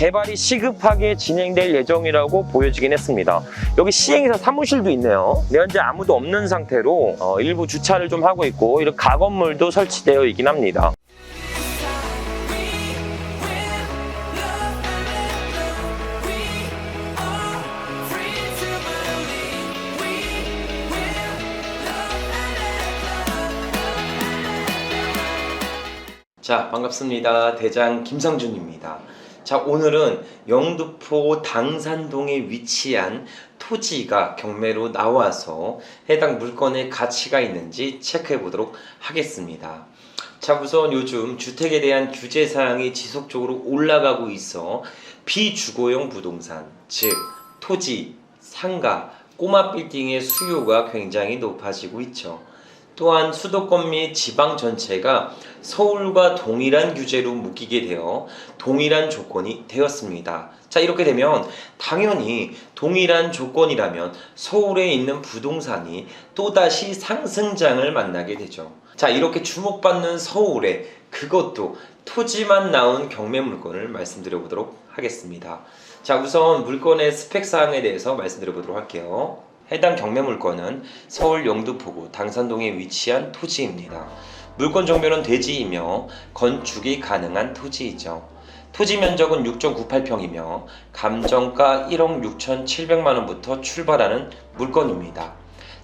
개발이 시급하게 진행될 예정이라고 보여지긴 했습니다. 여기 시행사 사무실도 있네요. 현재 아무도 없는 상태로 일부 주차를 좀 하고 있고 이런 가건물도 설치되어 있긴 합니다. 자, 반갑습니다. 대장 김상준입니다. 자, 오늘은 영등포 당산동에 위치한 토지가 경매로 나와서 해당 물건의 가치가 있는지 체크해 보도록 하겠습니다. 자, 우선 요즘 주택에 대한 규제 사항이 지속적으로 올라가고 있어 비주거용 부동산, 즉 토지, 상가, 꼬마 빌딩의 수요가 굉장히 높아지고 있죠. 또한 수도권 및 지방 전체가 서울과 동일한 규제로 묶이게 되어 동일한 조건이 되었습니다. 자, 이렇게 되면 당연히 동일한 조건이라면 서울에 있는 부동산이 또다시 상승장을 만나게 되죠. 자, 이렇게 주목받는 서울에 그것도 토지만 나온 경매 물건을 말씀드려 보도록 하겠습니다. 자, 우선 물건의 스펙 사항에 대해서 말씀드려 보도록 할게요. 해당 경매 물건은 서울 영등포구 당산동에 위치한 토지입니다. 물건 종묘는 대지이며 건축이 가능한 토지이죠. 토지 면적은 6.98평이며 감정가 1억 6,700만원부터 출발하는 물건입니다.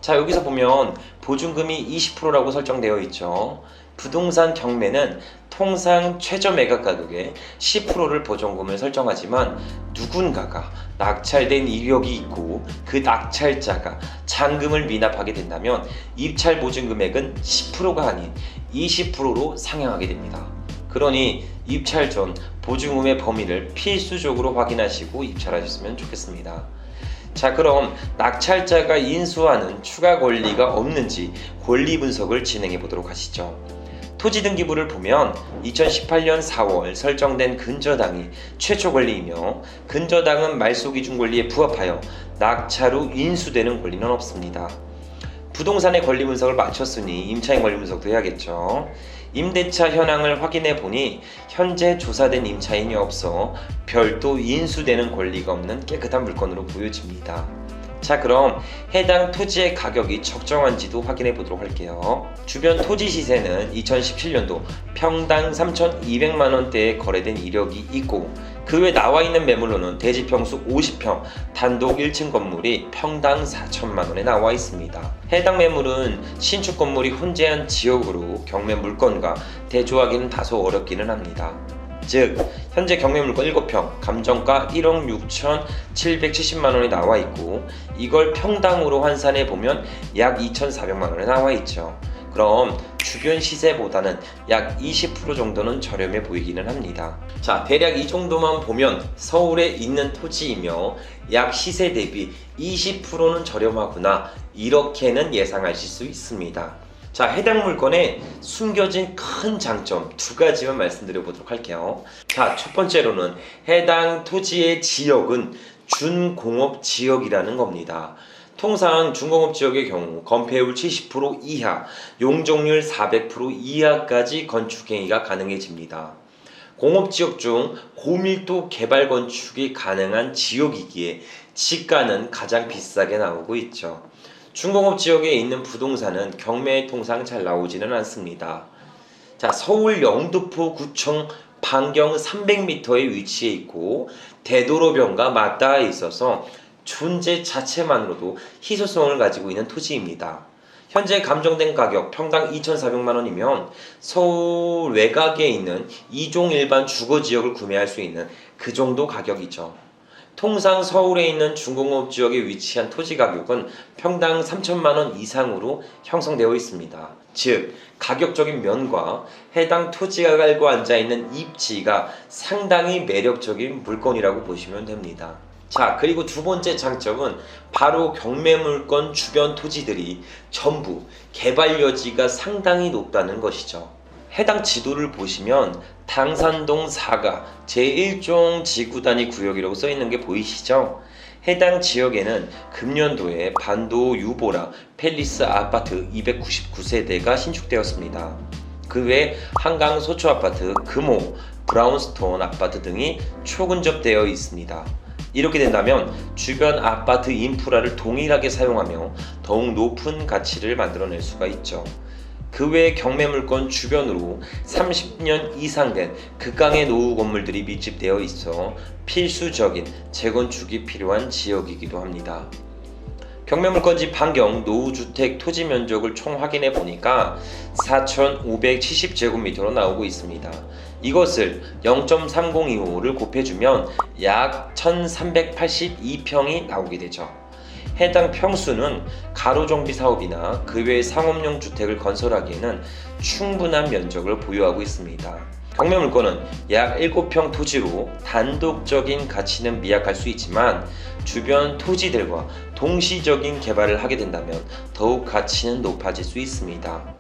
자, 여기서 보면 보증금이 20%라고 설정되어 있죠. 부동산 경매는 통상 최저 매각 가격의 10%를 보증금을 설정하지만 누군가가 낙찰된 이력이 있고 그 낙찰자가 잔금을 미납하게 된다면 입찰 보증 금액은 10%가 아닌 20%로 상향하게 됩니다. 그러니 입찰 전 보증금의 범위를 필수적으로 확인하시고 입찰하셨으면 좋겠습니다. 자, 그럼 낙찰자가 인수하는 추가 권리가 없는지 권리 분석을 진행해 보도록 하시죠. 토지 등기부를 보면 2018년 4월 설정된 근저당이 최초 권리이며 근저당은 말소기준 권리에 부합하여 낙찰 후 인수되는 권리는 없습니다. 부동산의 권리 분석을 마쳤으니 임차인 권리 분석도 해야겠죠. 임대차 현황을 확인해 보니 현재 조사된 임차인이 없어 별도 인수되는 권리가 없는 깨끗한 물건으로 보여집니다. 자, 그럼 해당 토지의 가격이 적정한지도 확인해 보도록 할게요. 주변 토지 시세는 2017년도 평당 3,200만원대에 거래된 이력이 있고 그 외 나와 있는 매물로는 대지 평수 50평 단독 1층 건물이 평당 4천만원에 나와 있습니다. 해당 매물은 신축 건물이 혼재한 지역으로 경매 물건과 대조하기는 다소 어렵기는 합니다. 즉 현재 경매 물건 7평 감정가 1억 6,770만원이 나와 있고 이걸 평당으로 환산해 보면 약 2,400만원에 나와 있죠. 그럼 주변 시세보다는 약 20% 정도는 저렴해 보이기는 합니다. 자, 대략 이 정도만 보면 서울에 있는 토지이며 약 시세 대비 20%는 저렴하구나, 이렇게는 예상하실 수 있습니다. 자, 해당 물건에 숨겨진 큰 장점 두 가지만 말씀드려 보도록 할게요. 자, 첫 번째로는 해당 토지의 지역은 준공업 지역이라는 겁니다. 통상 준공업 지역의 경우 건폐율 70% 이하, 용적률 400% 이하까지 건축 행위가 가능해집니다. 공업지역 중 고밀도 개발 건축이 가능한 지역이기에 지가는 가장 비싸게 나오고 있죠. 준공업 지역에 있는 부동산은 경매에 통상 잘 나오지는 않습니다. 자, 서울 영등포 구청 반경 300m에 위치해 있고 대도로변과 맞닿아 있어서 존재 자체만으로도 희소성을 가지고 있는 토지입니다. 현재 감정된 가격 평당 2,400만원이면 서울 외곽에 있는 2종 일반 주거지역을 구매할 수 있는 그 정도 가격이죠. 통상 서울에 있는 준공업 지역에 위치한 토지 가격은 평당 3천만원 이상으로 형성되어 있습니다. 즉 가격적인 면과 해당 토지가 갈고 앉아있는 입지가 상당히 매력적인 물건이라고 보시면 됩니다. 자, 그리고 두 번째 장점은 바로 경매 물건 주변 토지들이 전부 개발 여지가 상당히 높다는 것이죠. 해당 지도를 보시면 당산동 4가 제1종 지구단위 구역이라고 써있는 게 보이시죠? 해당 지역에는 금년도에 반도 유보라 팰리스 아파트 299세대가 신축되었습니다. 그 외 한강 소초 아파트, 금호, 브라운스톤 아파트 등이 초근접되어 있습니다. 이렇게 된다면 주변 아파트 인프라를 동일하게 사용하며 더욱 높은 가치를 만들어낼 수가 있죠. 그 외에 경매물건 주변으로 30년 이상 된 극강의 노후 건물들이 밀집되어 있어 필수적인 재건축이 필요한 지역이기도 합니다. 경매물건지 반경 노후주택 토지 면적을 총 확인해 보니까 4,570제곱미터로 나오고 있습니다. 이것을 0.3025를 곱해주면 약 1,382평이 나오게 되죠. 해당 평수는 가로정비 사업이나 그 외 상업용 주택을 건설하기에는 충분한 면적을 보유하고 있습니다. 경매물건은 약 7평 토지로 단독적인 가치는 미약할 수 있지만 주변 토지들과 동시적인 개발을 하게 된다면 더욱 가치는 높아질 수 있습니다.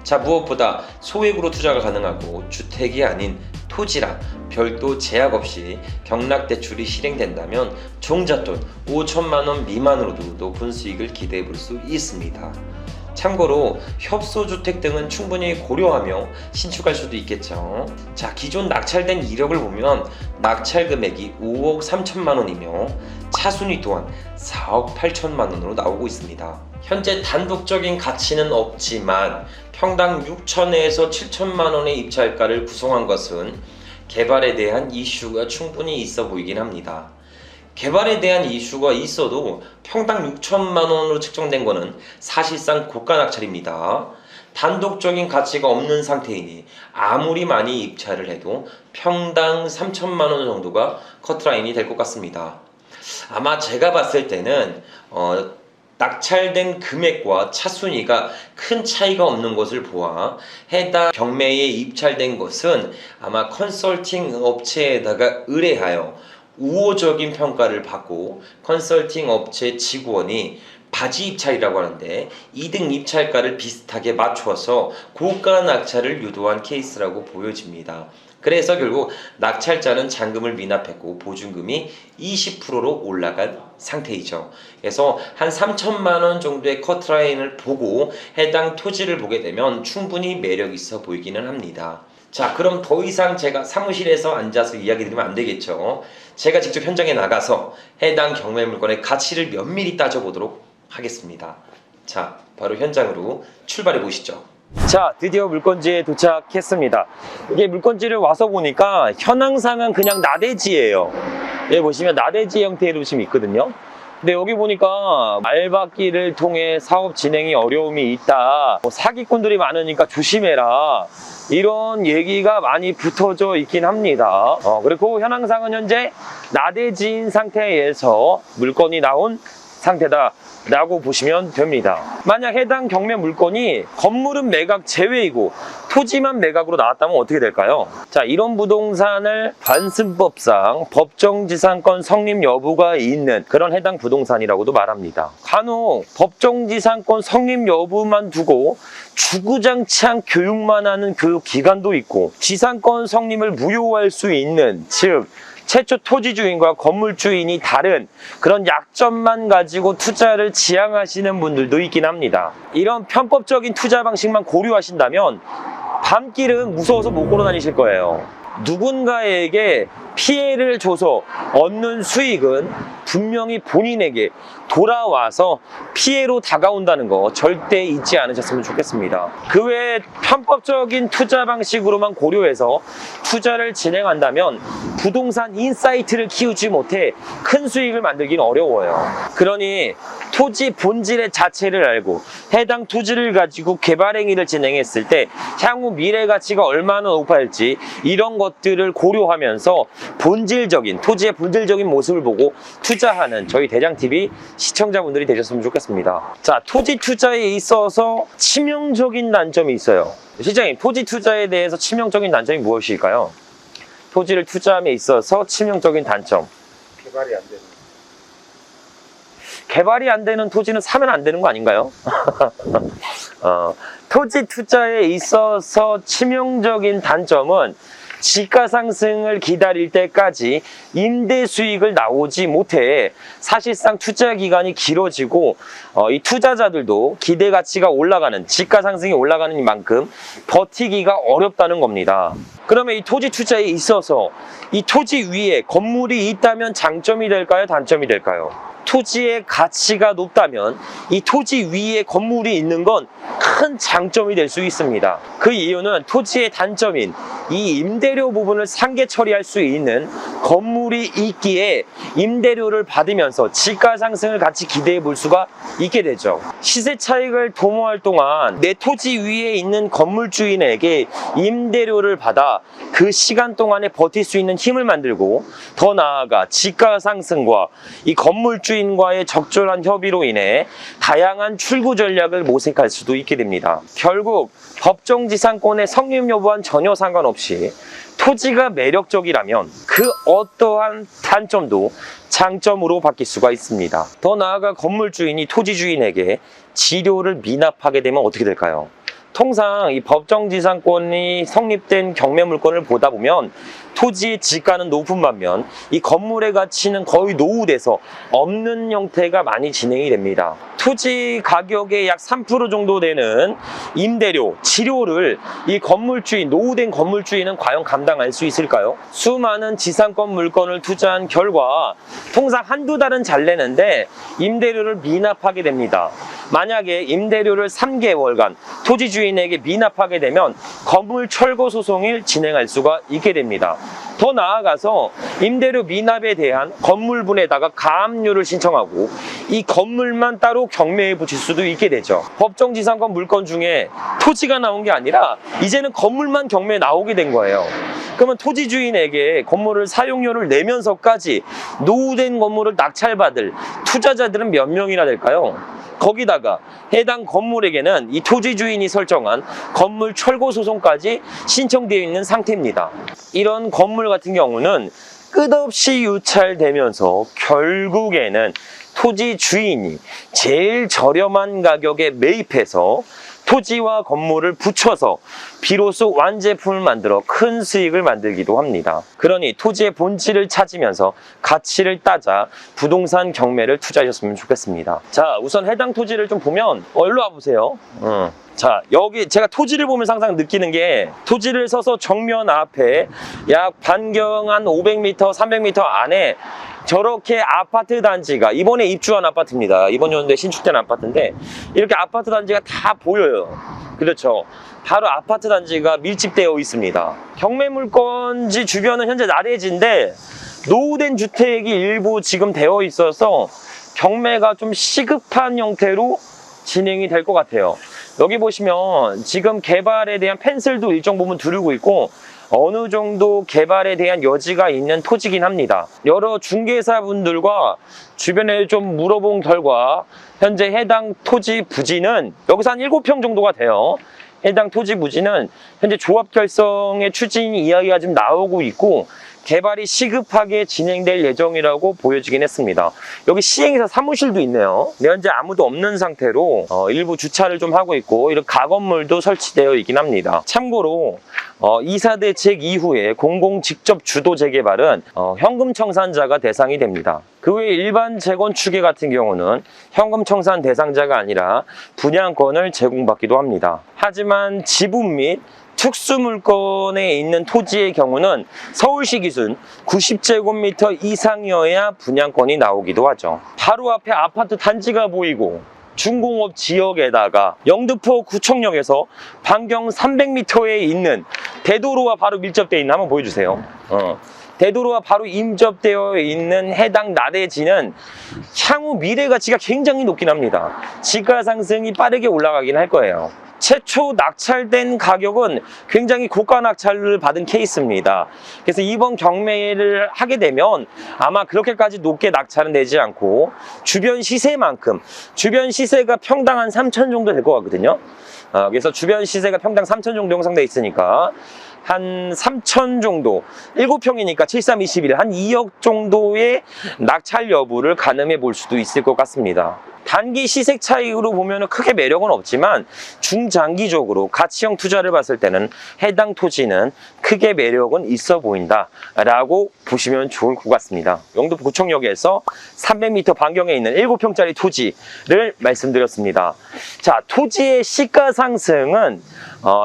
자, 무엇보다 소액으로 투자가 가능하고 주택이 아닌 토지라 별도 제약 없이 경락대출이 실행된다면 종잣돈 5천만원 미만으로도 높은 수익을 기대해 볼 수 있습니다. 참고로 협소주택 등은 충분히 고려하며 신축할 수도 있겠죠. 자, 기존 낙찰된 이력을 보면 낙찰 금액이 5억 3천만 원이며 차순위 또한 4억 8천만 원으로 나오고 있습니다. 현재 단독적인 가치는 없지만 평당 6천에서 7천만 원의 입찰가를 구성한 것은 개발에 대한 이슈가 충분히 있어 보이긴 합니다. 개발에 대한 이슈가 있어도 평당 6천만 원으로 측정된 것은 사실상 고가 낙찰입니다. 단독적인 가치가 없는 상태이니 아무리 많이 입찰을 해도 평당 3천만 원 정도가 커트라인이 될 것 같습니다. 아마 제가 봤을 때는 낙찰된 금액과 차순위가 큰 차이가 없는 것을 보아 해당 경매에 입찰된 것은 아마 컨설팅 업체에다가 의뢰하여 우호적인 평가를 받고 컨설팅 업체 직원이 바지 입찰이라고 하는데 2등 입찰가를 비슷하게 맞춰서 고가 낙찰을 유도한 케이스라고 보여집니다. 그래서 결국 낙찰자는 잔금을 미납했고 보증금이 20%로 올라간 상태이죠. 그래서 한 3천만 원 정도의 커트라인을 보고 해당 토지를 보게 되면 충분히 매력 있어 보이기는 합니다. 자, 그럼 더 이상 제가 사무실에서 앉아서 이야기 드리면 안 되겠죠. 제가 직접 현장에 나가서 해당 경매 물건의 가치를 면밀히 따져보도록 하겠습니다. 자, 바로 현장으로 출발해 보시죠. 자, 드디어 물건지에 도착했습니다. 이게 물건지를 와서 보니까 현황상은 그냥 나대지예요. 여기 보시면 나대지 형태로 지금 있거든요. 근데 여기 보니까 알박기를 통해 사업 진행이 어려움이 있다, 사기꾼들이 많으니까 조심해라, 이런 얘기가 많이 붙어져 있긴 합니다. 그리고 현황상은 현재 나대지인 상태에서 물건이 나온 상태다 라고 보시면 됩니다. 만약 해당 경매 물건이 건물은 매각 제외이고 토지만 매각으로 나왔다면 어떻게 될까요? 자, 이런 부동산을 관습법상 법정지상권 성립 여부가 있는 그런 해당 부동산이라고도 말합니다. 간혹 법정지상권 성립 여부만 두고 주구장창 교육만 하는 교육기관도 있고 지상권 성립을 무효할 수 있는, 즉 최초 토지 주인과 건물 주인이 다른 그런 약점만 가지고 투자를 지향하시는 분들도 있긴 합니다. 이런 편법적인 투자 방식만 고려하신다면 밤길은 무서워서 못 걸어 다니실 거예요. 누군가에게 피해를 줘서 얻는 수익은 분명히 본인에게 돌아와서 피해로 다가온다는 거 절대 잊지 않으셨으면 좋겠습니다. 그 외에 편법적인 투자 방식으로만 고려해서 투자를 진행한다면 부동산 인사이트를 키우지 못해 큰 수익을 만들기는 어려워요. 그러니 토지 본질의 자체를 알고 해당 토지를 가지고 개발 행위를 진행했을 때 향후 미래 가치가 얼마나 높아질지 이런 것들을 고려하면서 본질적인, 토지의 본질적인 모습을 보고 투자하는 저희 대장TV 시청자분들이 되셨으면 좋겠습니다. 자, 토지 투자에 있어서 치명적인 단점이 있어요. 실장님, 토지 투자에 대해서 치명적인 단점이 무엇일까요? 토지를 투자함에 있어서 치명적인 단점. 개발이 안 되는. 개발이 안 되는 토지는 사면 안 되는 거 아닌가요? 토지 투자에 있어서 치명적인 단점은 지가 상승을 기다릴 때까지 임대 수익을 나오지 못해 사실상 투자 기간이 길어지고 이 투자자들도 기대 가치가 올라가는, 지가 상승이 올라가는 만큼 버티기가 어렵다는 겁니다. 그러면 이 토지 투자에 있어서 이 토지 위에 건물이 있다면 장점이 될까요? 단점이 될까요? 토지의 가치가 높다면 이 토지 위에 건물이 있는 건 큰 장점이 될 수 있습니다. 그 이유는 토지의 단점인 이 임대료 부분을 상계 처리할 수 있는 건물이 있기에 임대료를 받으면서 지가 상승을 같이 기대해 볼 수가 있게 되죠. 시세 차익을 도모할 동안 내 토지 위에 있는 건물주인에게 임대료를 받아 그 시간 동안에 버틸 수 있는 힘을 만들고, 더 나아가 지가 상승과 이 건물주인과의 적절한 협의로 인해 다양한 출구 전략을 모색할 수도 있게 됩니다. 결국 법정지상권의 성립 여부와는 전혀 상관없이 토지가 매력적이라면 그 어떠한 단점도 장점으로 바뀔 수가 있습니다. 더 나아가 건물주인이 토지주인에게 지료를 미납하게 되면 어떻게 될까요? 통상 이 법정지상권이 성립된 경매물건을 보다 보면 토지의 지가는 높은 반면 이 건물의 가치는 거의 노후돼서 없는 형태가 많이 진행이 됩니다. 토지 가격의 약 3% 정도 되는 임대료, 지료를 이 건물주인, 노후된 건물주인은 과연 감당할 수 있을까요? 수많은 지상권 물건을 투자한 결과 통상 한두 달은 잘 내는데 임대료를 미납하게 됩니다. 만약에 임대료를 3개월간 토지주인에게 미납하게 되면 건물 철거 소송을 진행할 수가 있게 됩니다. 더 나아가서 임대료 미납에 대한 건물분에다가 가압류를 신청하고 이 건물만 따로 경매에 붙일 수도 있게 되죠. 법정지상권 물건 중에 토지가 나온 게 아니라 이제는 건물만 경매에 나오게 된 거예요. 그러면 토지주인에게 건물을 사용료를 내면서까지 노후된 건물을 낙찰받을 투자자들은 몇 명이나 될까요? 거기다가 해당 건물에게는 이 토지주인이 설정한 건물 철거 소송까지 신청되어 있는 상태입니다. 이런 건물 같은 경우는 끝없이 유찰되면서 결국에는 토지 주인이 제일 저렴한 가격에 매입해서 토지와 건물을 붙여서 비로소 완제품을 만들어 큰 수익을 만들기도 합니다. 그러니 토지의 본질을 찾으면서 가치를 따자 부동산 경매를 투자하셨으면 좋겠습니다. 자, 우선 해당 토지를 좀 보면 일로 와보세요. 자, 여기 제가 토지를 보면서 항상 느끼는 게, 토지를 서서 정면 앞에 약 반경 한 500m, 300m 안에 저렇게 아파트 단지가, 이번에 입주한 아파트입니다. 이번 연도에 신축된 아파트인데 이렇게 아파트 단지가 다 보여요. 그렇죠. 바로 아파트 단지가 밀집되어 있습니다. 경매 물건지 주변은 현재 나대지인데 노후된 주택이 일부 지금 되어 있어서 경매가 좀 시급한 형태로 진행이 될 것 같아요. 여기 보시면 지금 개발에 대한 펜슬도 일정 부분 두르고 있고 어느 정도 개발에 대한 여지가 있는 토지긴 합니다. 여러 중개사분들과 주변에 좀 물어본 결과 현재 해당 토지 부지는 여기서 한 7평 정도가 돼요. 해당 토지 부지는 현재 조합 결성의 추진 이야기가 좀 나오고 있고 개발이 시급하게 진행될 예정이라고 보여지긴 했습니다. 여기 시행사 사무실도 있네요. 현재 아무도 없는 상태로 일부 주차를 좀 하고 있고 이런 가건물도 설치되어 있긴 합니다. 참고로 이사 대책 이후에 공공 직접 주도 재개발은 현금 청산자가 대상이 됩니다. 그 외에 일반 재건축에 같은 경우는 현금 청산 대상자가 아니라 분양권을 제공받기도 합니다. 하지만 지분 및 특수물건에 있는 토지의 경우는 서울시 기준 90제곱미터 이상이어야 분양권이 나오기도 하죠. 바로 앞에 아파트 단지가 보이고 중공업 지역에다가 영등포 구청역에서 반경 300m에 있는 대도로와 바로 밀접되어 있는, 한번 보여주세요. 대도로와 바로 인접되어 있는 해당 나대지는 향후 미래 가치가 굉장히 높긴 합니다. 지가 상승이 빠르게 올라가긴 할 거예요. 최초 낙찰된 가격은 굉장히 고가 낙찰을 받은 케이스입니다. 그래서 이번 경매를 하게 되면 아마 그렇게까지 높게 낙찰은 되지 않고 주변 시세만큼, 주변 시세가 평당 한 3천 정도 될 것 같거든요. 그래서 주변 시세가 평당 3천 정도 형성돼 있으니까 한 3천 정도, 7평이니까 7321, 한 2억 정도의 낙찰 여부를 가늠해 볼 수도 있을 것 같습니다. 단기 시색 차익으로 보면 크게 매력은 없지만 중장기적으로 가치형 투자를 봤을 때는 해당 토지는 크게 매력은 있어 보인다라고 보시면 좋을 것 같습니다. 영등포 구청역에서 300m 반경에 있는 7평짜리 토지를 말씀드렸습니다. 자, 토지의 시가 상승은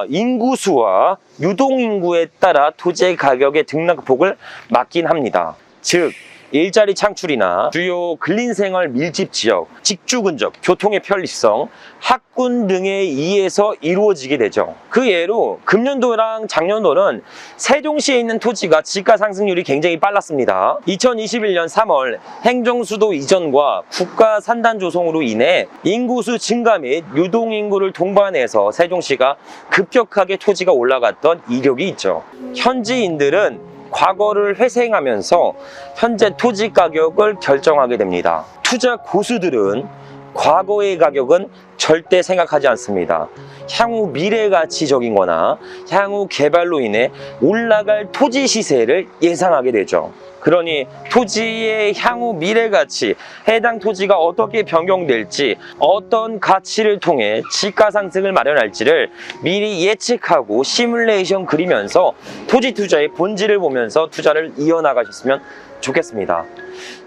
인구수와 유동인구에 따라 토지의 가격의 등락폭을 맞긴 합니다. 즉 일자리 창출이나 주요 근린생활 밀집 지역, 직주 근접, 교통의 편리성, 학군 등에 의해서 이루어지게 되죠. 그 예로 금년도랑 작년도는 세종시에 있는 토지가 지가 상승률이 굉장히 빨랐습니다. 2021년 3월 행정수도 이전과 국가 산단 조성으로 인해 인구수 증가 및 유동인구를 동반해서 세종시가 급격하게 토지가 올라갔던 이력이 있죠. 현지인들은 과거를 회생하면서 현재 토지 가격을 결정하게 됩니다. 투자 고수들은 과거의 가격은 절대 생각하지 않습니다. 향후 미래 가치적인 거나 향후 개발로 인해 올라갈 토지 시세를 예상하게 되죠. 그러니 토지의 향후 미래 가치, 해당 토지가 어떻게 변경될지, 어떤 가치를 통해 지가 상승을 마련할지를 미리 예측하고 시뮬레이션 그리면서 토지 투자의 본질을 보면서 투자를 이어나가셨으면 좋겠습니다.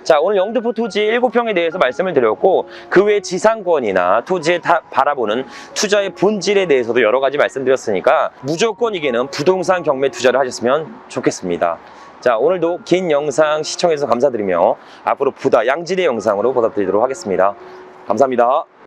자, 오늘 영등포 토지 7평에 대해서 말씀을 드렸고, 그 외 지상권이나 토지에 바라보는 투자의 본질에 대해서도 여러 가지 말씀드렸으니까 무조건 이기는 부동산 경매 투자를 하셨으면 좋겠습니다. 자, 오늘도 긴 영상 시청해주셔서 감사드리며 앞으로 보다 양질의 영상으로 보답드리도록 하겠습니다. 감사합니다.